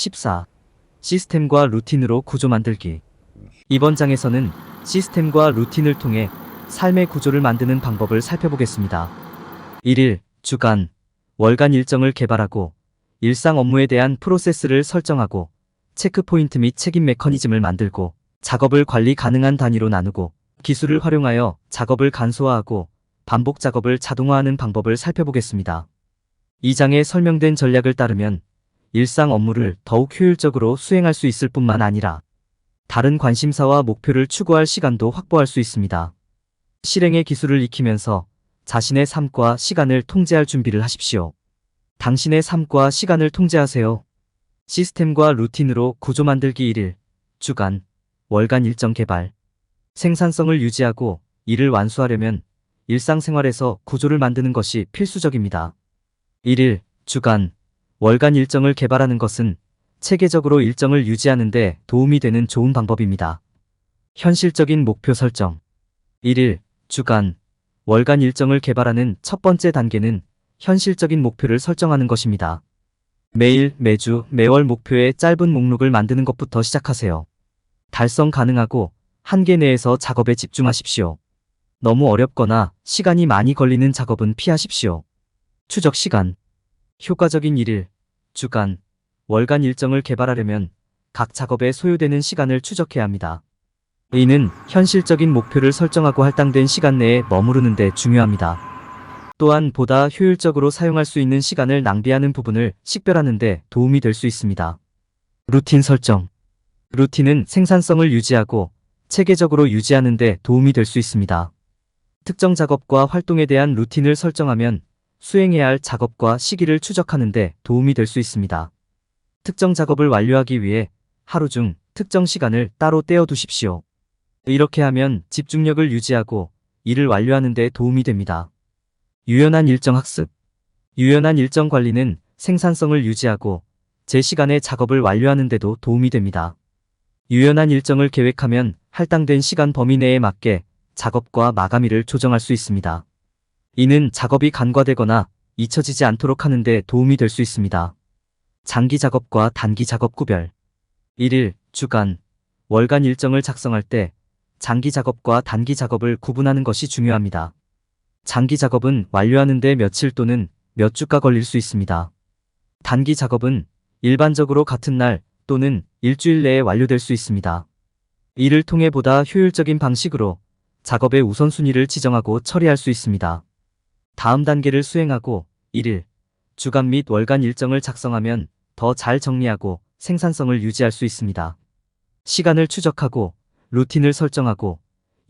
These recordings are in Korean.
14. 시스템과 루틴으로 구조 만들기. 이번 장에서는 시스템과 루틴을 통해 삶의 구조를 만드는 방법을 살펴보겠습니다. 1일, 주간, 월간 일정을 개발하고 일상 업무에 대한 프로세스를 설정하고 체크포인트 및 책임 메커니즘을 만들고 작업을 관리 가능한 단위로 나누고 기술을 활용하여 작업을 간소화하고 반복 작업을 자동화하는 방법을 살펴보겠습니다. 이 장에 설명된 전략을 따르면 일상 업무를 더욱 효율적으로 수행할 수 있을 뿐만 아니라 다른 관심사와 목표를 추구할 시간도 확보할 수 있습니다. 실행의 기술을 익히면서 자신의 삶과 시간을 통제할 준비를 하십시오. 당신의 삶과 시간을 통제하세요. 시스템과 루틴으로 구조 만들기 1일, 주간, 월간 일정 개발. 생산성을 유지하고 이를 완수하려면 일상생활에서 구조를 만드는 것이 필수적입니다. 1일, 주간, 월간 일정을 개발하는 것은 체계적으로 일정을 유지하는 데 도움이 되는 좋은 방법입니다. 현실적인 목표 설정. 1일, 주간, 월간 일정을 개발하는 첫 번째 단계는 현실적인 목표를 설정하는 것입니다. 매일, 매주, 매월 목표의 짧은 목록을 만드는 것부터 시작하세요. 달성 가능하고 한계 내에서 작업에 집중하십시오. 너무 어렵거나 시간이 많이 걸리는 작업은 피하십시오. 추적 시간. 효과적인 1일, 주간, 월간 일정을 개발하려면 각 작업에 소요되는 시간을 추적해야 합니다. 이는 현실적인 목표를 설정하고 할당된 시간 내에 머무르는 데 중요합니다. 또한 보다 효율적으로 사용할 수 있는 시간을 낭비하는 부분을 식별하는 데 도움이 될 수 있습니다. 루틴 설정. 루틴은 생산성을 유지하고 체계적으로 유지하는 데 도움이 될 수 있습니다. 특정 작업과 활동에 대한 루틴을 설정하면 수행해야 할 작업과 시기를 추적하는 데 도움이 될 수 있습니다. 특정 작업을 완료하기 위해 하루 중 특정 시간을 따로 떼어 두십시오. 이렇게 하면 집중력을 유지하고 일을 완료하는 데 도움이 됩니다. 유연한 일정 학습. 유연한 일정 관리는 생산성을 유지하고 제 시간에 작업을 완료하는 데도 도움이 됩니다. 유연한 일정을 계획하면 할당된 시간 범위 내에 맞게 작업과 마감일을 조정할 수 있습니다. 이는 작업이 간과되거나 잊혀지지 않도록 하는 데 도움이 될 수 있습니다. 장기 작업과 단기 작업 구별. 1일, 주간, 월간 일정을 작성할 때 장기 작업과 단기 작업을 구분하는 것이 중요합니다. 장기 작업은 완료하는 데 며칠 또는 몇 주가 걸릴 수 있습니다. 단기 작업은 일반적으로 같은 날 또는 일주일 내에 완료될 수 있습니다. 이를 통해 보다 효율적인 방식으로 작업의 우선순위를 지정하고 처리할 수 있습니다. 다음 단계를 수행하고 1일, 주간 및 월간 일정을 작성하면 더 잘 정리하고 생산성을 유지할 수 있습니다. 시간을 추적하고 루틴을 설정하고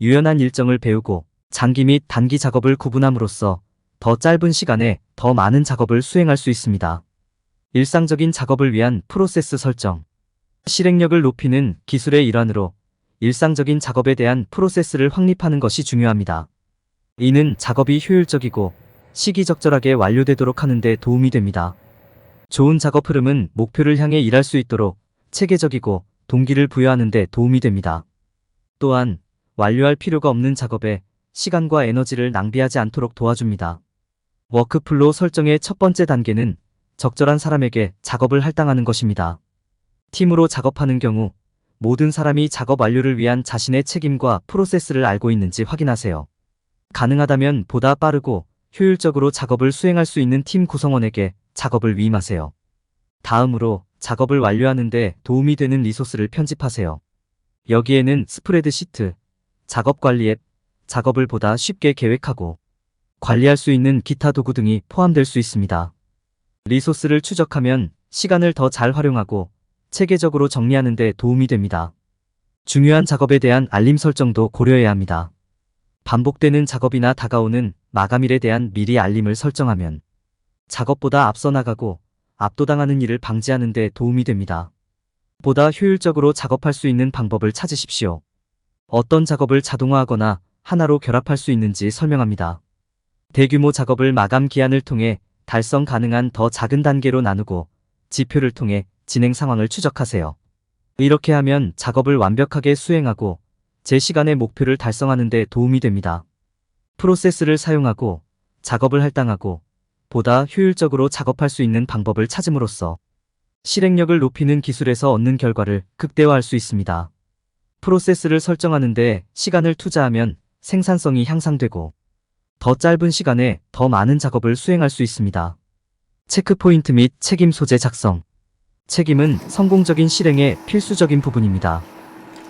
유연한 일정을 배우고 장기 및 단기 작업을 구분함으로써 더 짧은 시간에 더 많은 작업을 수행할 수 있습니다. 일상적인 작업을 위한 프로세스 설정. 실행력을 높이는 기술의 일환으로 일상적인 작업에 대한 프로세스를 확립하는 것이 중요합니다. 이는 작업이 효율적이고 시기적절하게 완료되도록 하는 데 도움이 됩니다. 좋은 작업 흐름은 목표를 향해 일할 수 있도록 체계적이고 동기를 부여하는 데 도움이 됩니다. 또한 완료할 필요가 없는 작업에 시간과 에너지를 낭비하지 않도록 도와줍니다. 워크플로우 설정의 첫 번째 단계는 적절한 사람에게 작업을 할당하는 것입니다. 팀으로 작업하는 경우 모든 사람이 작업 완료를 위한 자신의 책임과 프로세스를 알고 있는지 확인하세요. 가능하다면 보다 빠르고 효율적으로 작업을 수행할 수 있는 팀 구성원에게 작업을 위임하세요. 다음으로 작업을 완료하는 데 도움이 되는 리소스를 편집하세요. 여기에는 스프레드시트, 작업 관리 앱, 작업을 보다 쉽게 계획하고 관리할 수 있는 기타 도구 등이 포함될 수 있습니다. 리소스를 추적하면 시간을 더 잘 활용하고 체계적으로 정리하는 데 도움이 됩니다. 중요한 작업에 대한 알림 설정도 고려해야 합니다. 반복되는 작업이나 다가오는 마감일에 대한 미리 알림을 설정하면 작업보다 앞서 나가고 압도당하는 일을 방지하는 데 도움이 됩니다. 보다 효율적으로 작업할 수 있는 방법을 찾으십시오. 어떤 작업을 자동화하거나 하나로 결합할 수 있는지 설명합니다. 대규모 작업을 마감 기한을 통해 달성 가능한 더 작은 단계로 나누고 지표를 통해 진행 상황을 추적하세요. 이렇게 하면 작업을 완벽하게 수행하고 제 시간의 목표를 달성하는 데 도움이 됩니다. 프로세스를 사용하고 작업을 할당하고 보다 효율적으로 작업할 수 있는 방법을 찾음으로써 실행력을 높이는 기술에서 얻는 결과를 극대화할 수 있습니다. 프로세스를 설정하는데 시간을 투자하면 생산성이 향상되고 더 짧은 시간에 더 많은 작업을 수행할 수 있습니다. 체크포인트 및 책임 소재 작성. 책임은 성공적인 실행의 필수적인 부분입니다.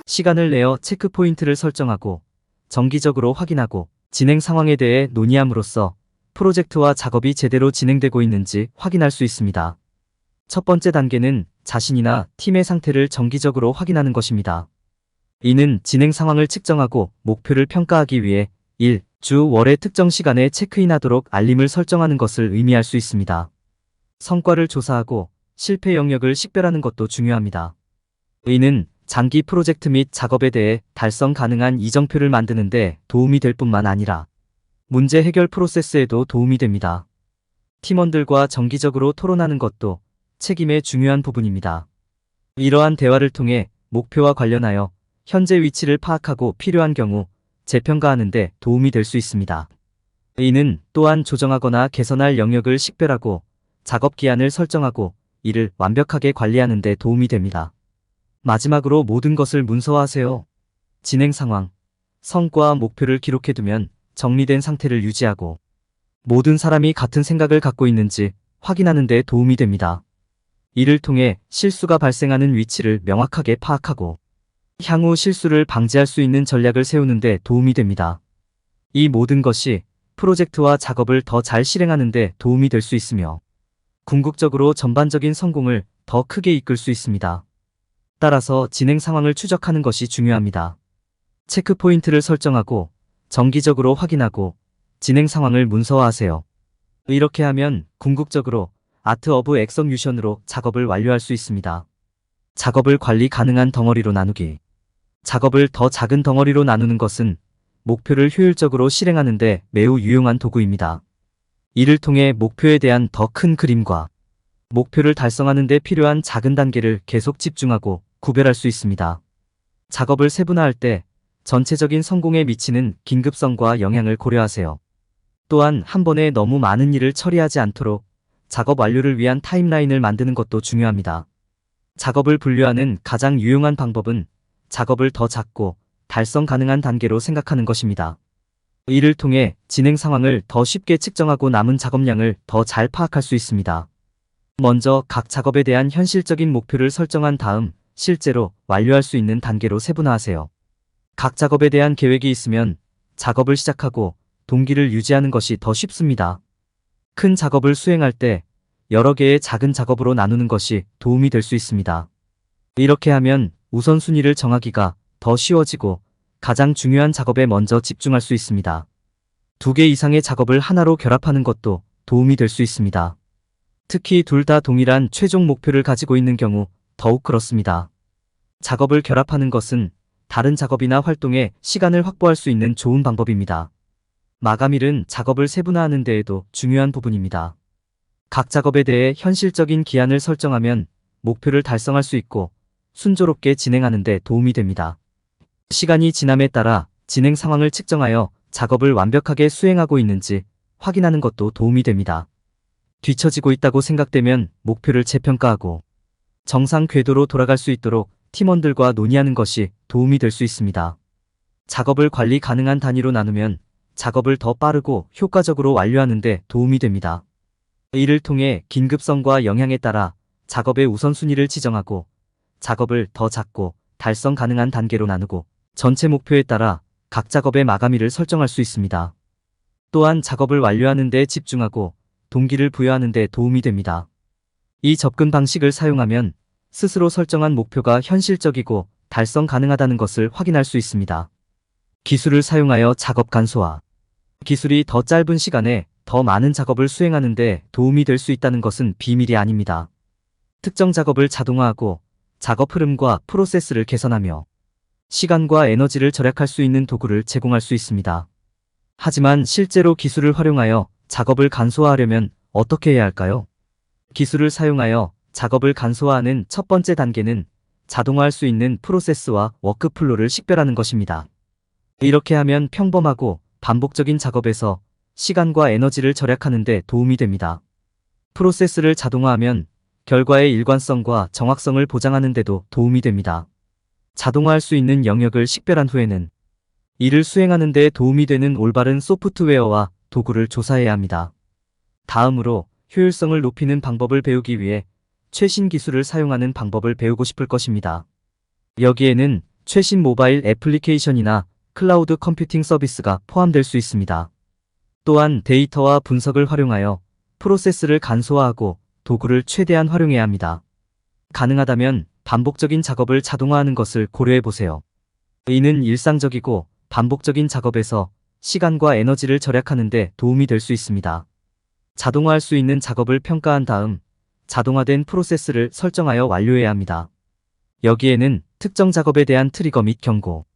시간을 내어 체크포인트를 설정하고 정기적으로 확인하고 진행 상황에 대해 논의함으로써 프로젝트와 작업이 제대로 진행되고 있는지 확인할 수 있습니다. 첫 번째 단계는 자신이나 팀의 상태를 정기적으로 확인하는 것입니다. 이는 진행 상황을 측정하고 목표를 평가하기 위해 일, 주, 월의 특정 시간에 체크인하도록 알림을 설정하는 것을 의미할 수 있습니다. 성과를 조사하고 실패 영역을 식별하는 것도 중요합니다. 이는 장기 프로젝트 및 작업에 대해 달성 가능한 이정표를 만드는 데 도움이 될 뿐만 아니라 문제 해결 프로세스에도 도움이 됩니다. 팀원들과 정기적으로 토론하는 것도 책임의 중요한 부분입니다. 이러한 대화를 통해 목표와 관련하여 현재 위치를 파악하고 필요한 경우 재평가하는 데 도움이 될 수 있습니다. 이는 또한 조정하거나 개선할 영역을 식별하고 작업 기한을 설정하고 이를 완벽하게 관리하는 데 도움이 됩니다. 마지막으로 모든 것을 문서화하세요. 진행 상황, 성과, 목표를 기록해두면 정리된 상태를 유지하고 모든 사람이 같은 생각을 갖고 있는지 확인하는 데 도움이 됩니다. 이를 통해 실수가 발생하는 위치를 명확하게 파악하고 향후 실수를 방지할 수 있는 전략을 세우는 데 도움이 됩니다. 이 모든 것이 프로젝트와 작업을 더 잘 실행하는 데 도움이 될 수 있으며 궁극적으로 전반적인 성공을 더 크게 이끌 수 있습니다. 따라서 진행 상황을 추적하는 것이 중요합니다. 체크 포인트를 설정하고 정기적으로 확인하고 진행 상황을 문서화하세요. 이렇게 하면 궁극적으로 아트 오브 엑서뮤션으로 작업을 완료할 수 있습니다. 작업을 관리 가능한 덩어리로 나누기. 작업을 더 작은 덩어리로 나누는 것은 목표를 효율적으로 실행하는 데 매우 유용한 도구입니다. 이를 통해 목표에 대한 더 큰 그림과 목표를 달성하는 데 필요한 작은 단계를 계속 집중하고 구별할 수 있습니다. 작업을 세분화할 때 전체적인 성공에 미치는 긴급성과 영향을 고려하세요. 또한 한 번에 너무 많은 일을 처리하지 않도록 작업 완료를 위한 타임라인을 만드는 것도 중요합니다. 작업을 분류하는 가장 유용한 방법은 작업을 더 작고 달성 가능한 단계로 생각하는 것입니다. 이를 통해 진행 상황을 더 쉽게 측정하고 남은 작업량을 더 잘 파악할 수 있습니다. 먼저 각 작업에 대한 현실적인 목표를 설정한 다음 실제로 완료할 수 있는 단계로 세분화하세요. 각 작업에 대한 계획이 있으면 작업을 시작하고 동기를 유지하는 것이 더 쉽습니다. 큰 작업을 수행할 때 여러 개의 작은 작업으로 나누는 것이 도움이 될 수 있습니다. 이렇게 하면 우선순위를 정하기가 더 쉬워지고 가장 중요한 작업에 먼저 집중할 수 있습니다. 2개 이상의 작업을 하나로 결합하는 것도 도움이 될 수 있습니다. 특히 둘 다 동일한 최종 목표를 가지고 있는 경우 더욱 그렇습니다. 작업을 결합하는 것은 다른 작업이나 활동에 시간을 확보할 수 있는 좋은 방법입니다. 마감일은 작업을 세분화하는 데에도 중요한 부분입니다. 각 작업에 대해 현실적인 기한을 설정하면 목표를 달성할 수 있고 순조롭게 진행하는 데 도움이 됩니다. 시간이 지남에 따라 진행 상황을 측정하여 작업을 완벽하게 수행하고 있는지 확인하는 것도 도움이 됩니다. 뒤처지고 있다고 생각되면 목표를 재평가하고 정상 궤도로 돌아갈 수 있도록 팀원들과 논의하는 것이 도움이 될 수 있습니다. 작업을 관리 가능한 단위로 나누면 작업을 더 빠르고 효과적으로 완료하는 데 도움이 됩니다. 이를 통해 긴급성과 영향에 따라 작업의 우선순위를 지정하고 작업을 더 작고 달성 가능한 단계로 나누고 전체 목표에 따라 각 작업의 마감일을 설정할 수 있습니다. 또한 작업을 완료하는 데 집중하고 동기를 부여하는 데 도움이 됩니다. 이 접근 방식을 사용하면 스스로 설정한 목표가 현실적이고 달성 가능하다는 것을 확인할 수 있습니다. 기술을 사용하여 작업 간소화. 기술이 더 짧은 시간에 더 많은 작업을 수행하는 데 도움이 될 수 있다는 것은 비밀이 아닙니다. 특정 작업을 자동화하고 작업 흐름과 프로세스를 개선하며 시간과 에너지를 절약할 수 있는 도구를 제공할 수 있습니다. 하지만 실제로 기술을 활용하여 작업을 간소화하려면 어떻게 해야 할까요? 기술을 사용하여 작업을 간소화하는 첫 번째 단계는 자동화할 수 있는 프로세스와 워크플로우를 식별하는 것입니다. 이렇게 하면 평범하고 반복적인 작업에서 시간과 에너지를 절약하는 데 도움이 됩니다. 프로세스를 자동화하면 결과의 일관성과 정확성을 보장하는 데도 도움이 됩니다. 자동화할 수 있는 영역을 식별한 후에는 이를 수행하는 데 도움이 되는 올바른 소프트웨어와 도구를 조사해야 합니다. 다음으로 효율성을 높이는 방법을 배우기 위해 최신 기술을 사용하는 방법을 배우고 싶을 것입니다. 여기에는 최신 모바일 애플리케이션이나 클라우드 컴퓨팅 서비스가 포함될 수 있습니다. 또한 데이터와 분석을 활용하여 프로세스를 간소화하고 도구를 최대한 활용해야 합니다. 가능하다면 반복적인 작업을 자동화하는 것을 고려해 보세요. 이는 일상적이고 반복적인 작업에서 시간과 에너지를 절약하는 데 도움이 될 수 있습니다. 자동화할 수 있는 작업을 평가한 다음 자동화된 프로세스를 설정하여 완료해야 합니다. 여기에는 특정 작업에 대한 트리거 및 경고,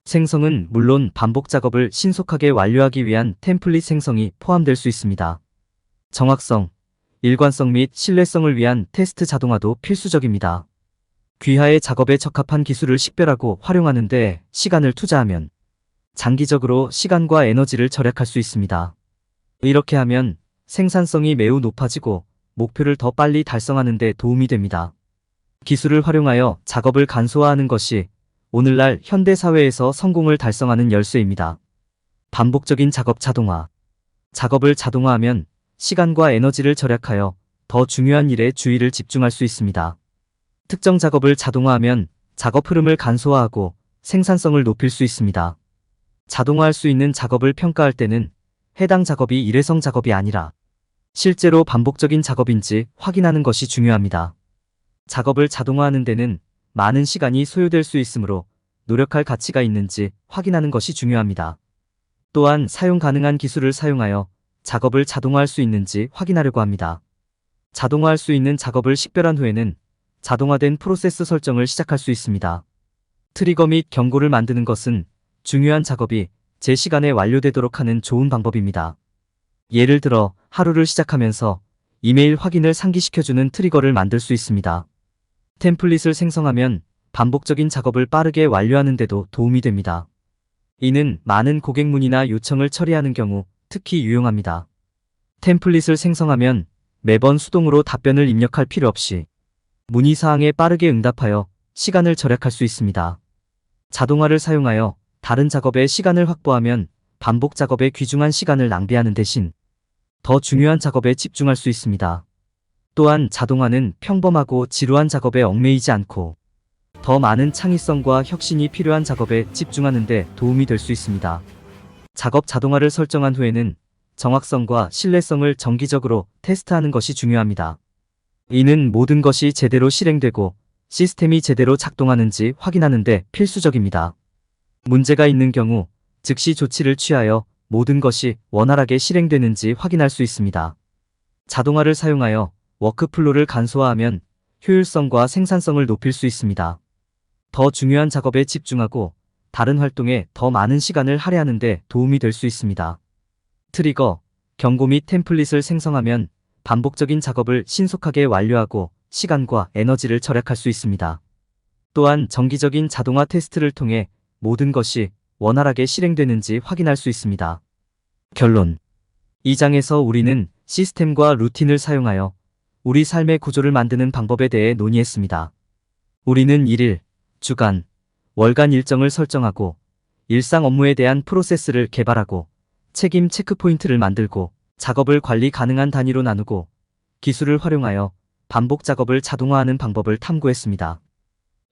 생성은 물론 반복 작업을 신속하게 완료하기 위한 템플릿 생성이 포함될 수 있습니다. 정확성, 일관성 및 신뢰성을 위한 테스트 자동화도 필수적입니다. 귀하의 작업에 적합한 기술을 식별하고 활용하는 데 시간을 투자하면 장기적으로 시간과 에너지를 절약할 수 있습니다. 이렇게 하면 생산성이 매우 높아지고 목표를 더 빨리 달성하는 데 도움이 됩니다. 기술을 활용하여 작업을 간소화하는 것이 오늘날 현대 사회에서 성공을 달성하는 열쇠입니다. 반복적인 작업 자동화. 작업을 자동화하면 시간과 에너지를 절약하여 더 중요한 일에 주의를 집중할 수 있습니다. 특정 작업을 자동화하면 작업 흐름을 간소화하고 생산성을 높일 수 있습니다. 자동화할 수 있는 작업을 평가할 때는 해당 작업이 일회성 작업이 아니라 실제로 반복적인 작업인지 확인하는 것이 중요합니다. 작업을 자동화하는 데는 많은 시간이 소요될 수 있으므로 노력할 가치가 있는지 확인하는 것이 중요합니다. 또한 사용 가능한 기술을 사용하여 작업을 자동화할 수 있는지 확인하려고 합니다. 자동화할 수 있는 작업을 식별한 후에는 자동화된 프로세스 설정을 시작할 수 있습니다. 트리거 및 경고를 만드는 것은 중요한 작업이 제 시간에 완료되도록 하는 좋은 방법입니다. 예를 들어 하루를 시작하면서 이메일 확인을 상기시켜주는 트리거를 만들 수 있습니다. 템플릿을 생성하면 반복적인 작업을 빠르게 완료하는 데도 도움이 됩니다. 이는 많은 고객 문의나 요청을 처리하는 경우 특히 유용합니다. 템플릿을 생성하면 매번 수동으로 답변을 입력할 필요 없이 문의사항에 빠르게 응답하여 시간을 절약할 수 있습니다. 자동화를 사용하여 다른 작업에 시간을 확보하면 반복 작업에 귀중한 시간을 낭비하는 대신 더 중요한 작업에 집중할 수 있습니다. 또한 자동화는 평범하고 지루한 작업에 얽매이지 않고 더 많은 창의성과 혁신이 필요한 작업에 집중하는 데 도움이 될 수 있습니다. 작업 자동화를 설정한 후에는 정확성과 신뢰성을 정기적으로 테스트하는 것이 중요합니다. 이는 모든 것이 제대로 실행되고 시스템이 제대로 작동하는지 확인하는 데 필수적입니다. 문제가 있는 경우 즉시 조치를 취하여 모든 것이 원활하게 실행되는지 확인할 수 있습니다. 자동화를 사용하여 워크플로우를 간소화하면 효율성과 생산성을 높일 수 있습니다. 더 중요한 작업에 집중하고 다른 활동에 더 많은 시간을 할애하는 데 도움이 될 수 있습니다. 트리거, 경고 및 템플릿을 생성하면 반복적인 작업을 신속하게 완료하고 시간과 에너지를 절약할 수 있습니다. 또한 정기적인 자동화 테스트를 통해 모든 것이 원활하게 실행되는지 확인할 수 있습니다. 결론. 이 장에서 우리는 시스템과 루틴을 사용하여 우리 삶의 구조를 만드는 방법에 대해 논의했습니다. 우리는 일일, 주간, 월간 일정을 설정하고 일상 업무에 대한 프로세스를 개발하고 책임 체크포인트를 만들고 작업을 관리 가능한 단위로 나누고 기술을 활용하여 반복 작업을 자동화하는 방법을 탐구했습니다.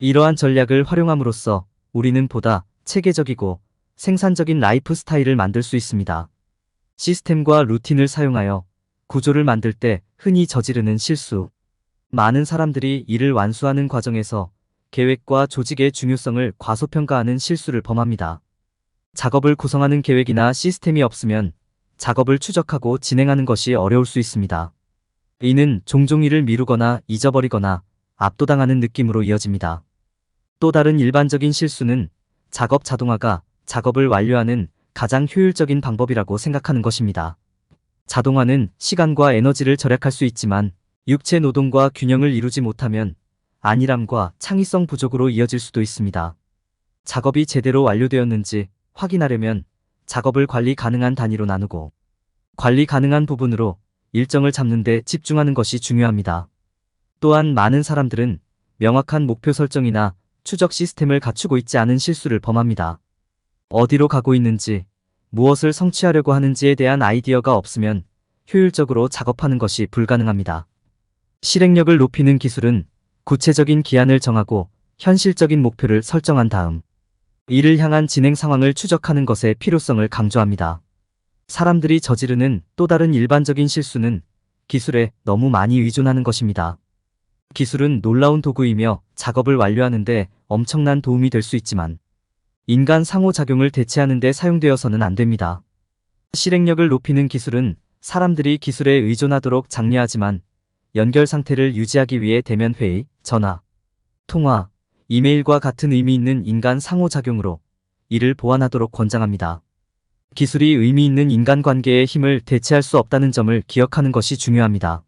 이러한 전략을 활용함으로써 우리는 보다 체계적이고 생산적인 라이프 스타일을 만들 수 있습니다. 시스템과 루틴을 사용하여 구조를 만들 때 흔히 저지르는 실수. 많은 사람들이 일을 완수하는 과정에서 계획과 조직의 중요성을 과소평가하는 실수를 범합니다. 작업을 구성하는 계획이나 시스템이 없으면 작업을 추적하고 진행하는 것이 어려울 수 있습니다. 이는 종종 일을 미루거나 잊어버리거나 압도당하는 느낌으로 이어집니다. 또 다른 일반적인 실수는 작업 자동화가 작업을 완료하는 가장 효율적인 방법이라고 생각하는 것입니다. 자동화는 시간과 에너지를 절약할 수 있지만 육체 노동과 균형을 이루지 못하면 안일함과 창의성 부족으로 이어질 수도 있습니다. 작업이 제대로 완료되었는지 확인하려면 작업을 관리 가능한 단위로 나누고 관리 가능한 부분으로 일정을 잡는 데 집중하는 것이 중요합니다. 또한 많은 사람들은 명확한 목표 설정이나 추적 시스템을 갖추고 있지 않은 실수를 범합니다. 어디로 가고 있는지, 무엇을 성취하려고 하는지에 대한 아이디어가 없으면 효율적으로 작업하는 것이 불가능합니다. 실행력을 높이는 기술은 구체적인 기한을 정하고 현실적인 목표를 설정한 다음 이를 향한 진행 상황을 추적하는 것의 필요성을 강조합니다. 사람들이 저지르는 또 다른 일반적인 실수는 기술에 너무 많이 의존하는 것입니다. 기술은 놀라운 도구이며 작업을 완료하는 데 엄청난 도움이 될 수 있지만 인간 상호작용을 대체하는 데 사용되어서는 안 됩니다. 실행력을 높이는 기술은 사람들이 기술에 의존하도록 장려하지만 연결 상태를 유지하기 위해 대면 회의, 전화, 통화, 이메일과 같은 의미 있는 인간 상호작용으로 이를 보완하도록 권장합니다. 기술이 의미 있는 인간관계의 힘을 대체할 수 없다는 점을 기억하는 것이 중요합니다.